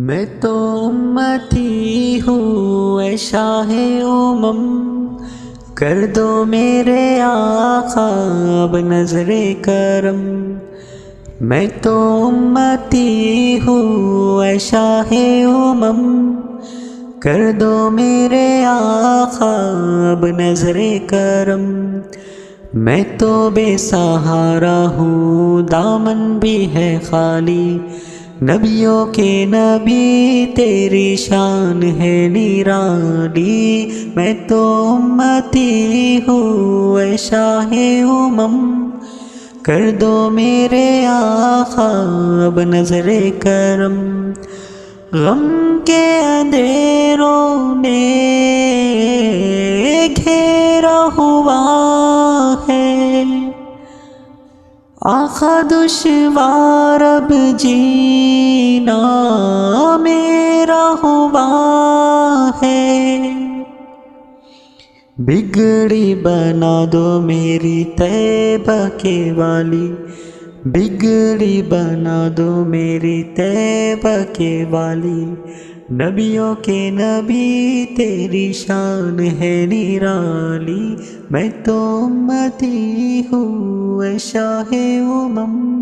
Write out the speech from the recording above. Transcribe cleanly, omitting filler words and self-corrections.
میں تو امتی ہوں اے شاہ امم، کر دو میرے آقا اب نظر کرم۔ میں تو امتی ہوں اے شاہ امم، کر دو میرے آقا اب نظر کرم۔ میں تو بے سہارا ہوں دامن بھی ہے خالی، نبیوں کے نبی تیری شان ہے نرالی۔ میں تو امتی ہوں اے شاہ امم، کر دو میرے آقا اب نظر کرم۔ غم کے اندھیروں نے گھیرا ہوا ہے، آقا دشوار اب جینا میرا ہوا ہے۔ بگڑی بنا دو میری طیبہ کے والی، بگڑی بنا دو میری طیبہ کے والی، نبیوں کے نبی تیری شان ہے نرالی۔ میں تو امتی ہوں اے شاہ امم۔